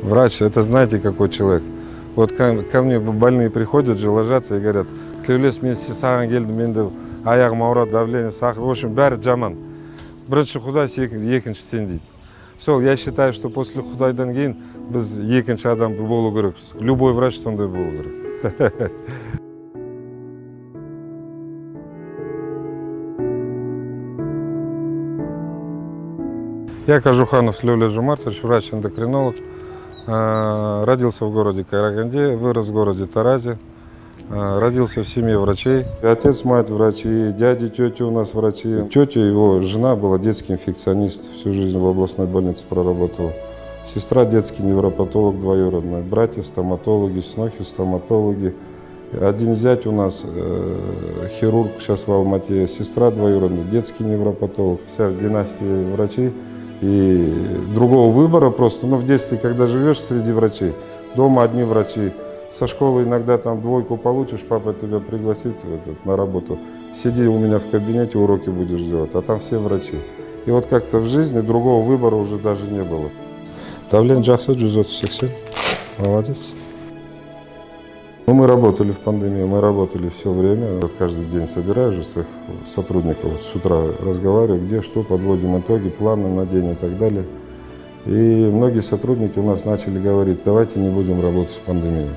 Врач, это знаете, какой человек? Вот ко мне больные приходят же, ложатся и говорят, «Клеулес, мен саған келдім, менде аяғым ауырады, давление, сахар». В общем, бәрі жаман. Бірінші Құдай, екінші сен дейді. Сол, я считаю, что после Құдайдан кейін біз екінші адам болу керекпіз. Любой врач сондай болу керек. Я Кожуханов Клеулес Жомартович, врач-эндокринолог. Родился в городе Караганде, вырос в городе Таразе. Родился в семье врачей. Отец, мать врачи, дяди, тети у нас врачи. Тетя, его жена, была детский инфекционист, всю жизнь в областной больнице проработала. Сестра детский невропатолог двоюродная, братья стоматологи, снохи стоматологи. Один зять у нас хирург сейчас в Алмате, сестра двоюродная, детский невропатолог. Вся династия врачей. И другого выбора просто, в детстве, когда живешь среди врачей, дома одни врачи, со школы иногда там двойку получишь, папа тебя пригласит на работу, сиди у меня в кабинете, уроки будешь делать, а там все врачи. И вот как-то в жизни другого выбора уже даже не было. Давление жақсы, 180, молодец. Мы работали в пандемии, мы работали все время. Вот каждый день собираю же своих сотрудников. Вот с утра разговариваю, где, что, подводим итоги, планы на день и так далее. И многие сотрудники у нас начали говорить, давайте не будем работать в пандемии.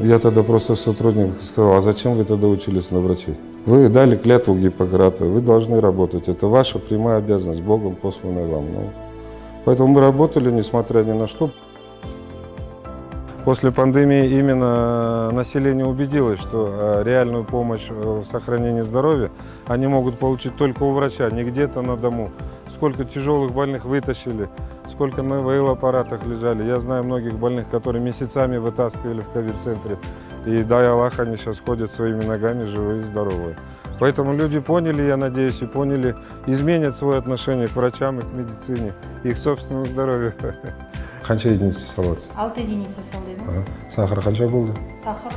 Я тогда просто сотруднику сказал, а зачем вы тогда учились на врачей? Вы дали клятву Гиппократа, вы должны работать. Это ваша прямая обязанность, Богом посланная вам. Поэтому мы работали, несмотря ни на что. После пандемии именно население убедилось, что реальную помощь в сохранении здоровья они могут получить только у врача, не где-то на дому. Сколько тяжелых больных вытащили, сколько на ИВЛ-аппаратах лежали. Я знаю многих больных, которые месяцами вытаскивали в ковид-центре. И дай Аллах, они сейчас ходят своими ногами, живые и здоровые. Поэтому люди поняли, я надеюсь, и поняли, изменят свое отношение к врачам и к медицине, и к собственному здоровью. Қанша единица салатсыз? 6 единица салдыңыз. Сахар қанша болды? Сахар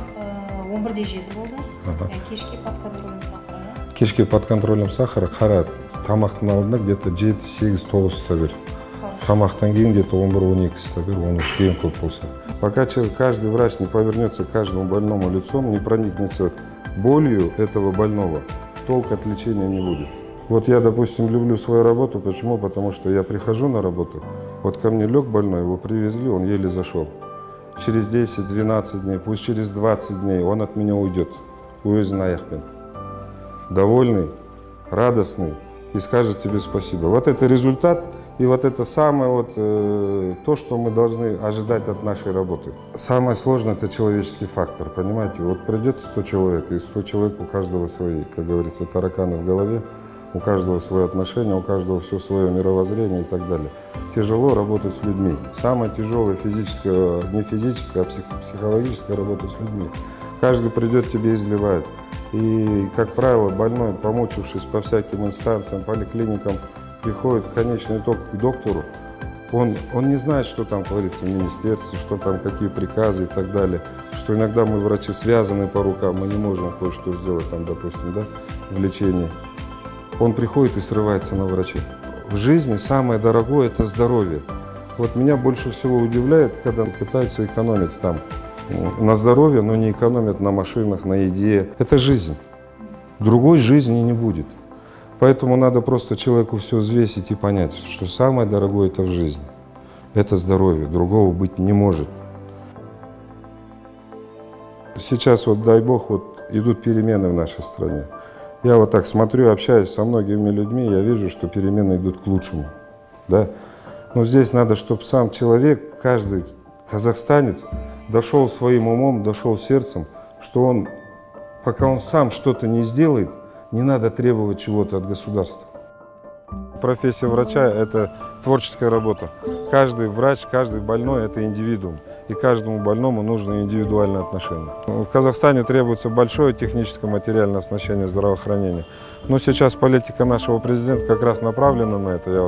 11,7 болды. Кешке под контролем сахара. Кешке под контролем сахара, қара, тамақтың алдында где-то 7-8 ұста бер. Тамақтан кейін где-то 11-12 ұста бер, оны кейін көп болса. Пока каждый врач не повернется к каждому больному лицом, не проникнется болью этого больного, толк от лечения не будет. Вот я, допустим, люблю свою работу. Почему? Потому что я прихожу на работу, вот ко мне лег больной, его привезли, он еле зашел. Через 10-12 дней, пусть через 20 дней он от меня уйдет. Довольный, радостный и скажет тебе спасибо. Вот это результат и вот это самое то, что мы должны ожидать от нашей работы. Самое сложное – это человеческий фактор, понимаете? Вот придет 100 человек, и 100 человек у каждого свои, как говорится, тараканы в голове. У каждого свое отношение, у каждого все свое мировоззрение и так далее. Тяжело работать с людьми. Самое тяжелое физическое, не физическое, а психологическая работа с людьми. Каждый придет, тебе изливает. И, как правило, больной, помучившись по всяким инстанциям, поликлиникам, приходит в конечный итог к доктору. Он не знает, что там творится в министерстве, что там, какие приказы и так далее. Что иногда мы, врачи, связаны по рукам, мы не можем кое-что сделать, там, допустим, в лечении. Он приходит и срывается на врачей. В жизни самое дорогое – это здоровье. Вот меня больше всего удивляет, когда пытаются экономить там на здоровье, но не экономят на машинах, на еде. Это жизнь. Другой жизни не будет. Поэтому надо просто человеку все взвесить и понять, что самое дорогое – это в жизни. Это здоровье, другого быть не может. Сейчас, дай Бог, идут перемены в нашей стране. Я вот так смотрю, общаюсь со многими людьми, я вижу, что перемены идут к лучшему. Да? Но здесь надо, чтобы сам человек, каждый казахстанец, дошел своим умом, дошел сердцем, что пока он сам что-то не сделает, не надо требовать чего-то от государства. Профессия врача – это творческая работа. Каждый врач, каждый больной – это индивидуум. И каждому больному нужно индивидуальное отношение. В Казахстане требуется большое техническое материальное оснащение здравоохранения. Но сейчас политика нашего президента как раз направлена на это. Я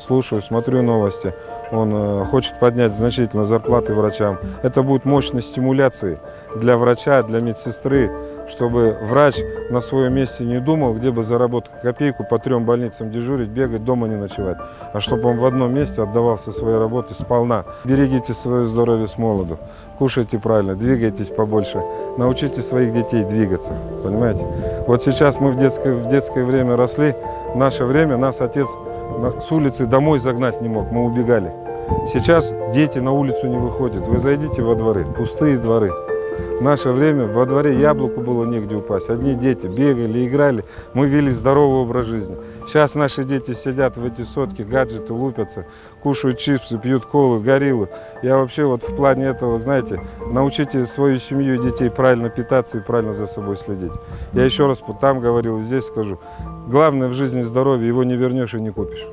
слушаю, смотрю новости. Он хочет поднять значительно зарплаты врачам. Это будет мощной стимуляцией для врача, для медсестры, чтобы врач на своем месте не думал, где бы заработать копейку, по 3 больницам дежурить, бегать, дома не ночевать, а чтобы он в одном месте отдавался своей работе сполна. Берегите свое здоровье с молоду, кушайте правильно, двигайтесь побольше, научите своих детей двигаться, понимаете? Вот сейчас мы в детское время росли, в наше время нас отец с улицы домой загнать не мог, мы убегали. Сейчас дети на улицу не выходят, вы зайдите во дворы, пустые дворы. В наше время во дворе яблоку было негде упасть. Одни дети бегали, играли. Мы вели здоровый образ жизни. Сейчас наши дети сидят в эти сотки, гаджеты лупятся, кушают чипсы, пьют колу, гориллу. Я вообще вот в плане этого, знаете, научите свою семью и детей правильно питаться и правильно за собой следить. Я еще раз там говорил, здесь скажу. Главное в жизни здоровье, его не вернешь и не купишь.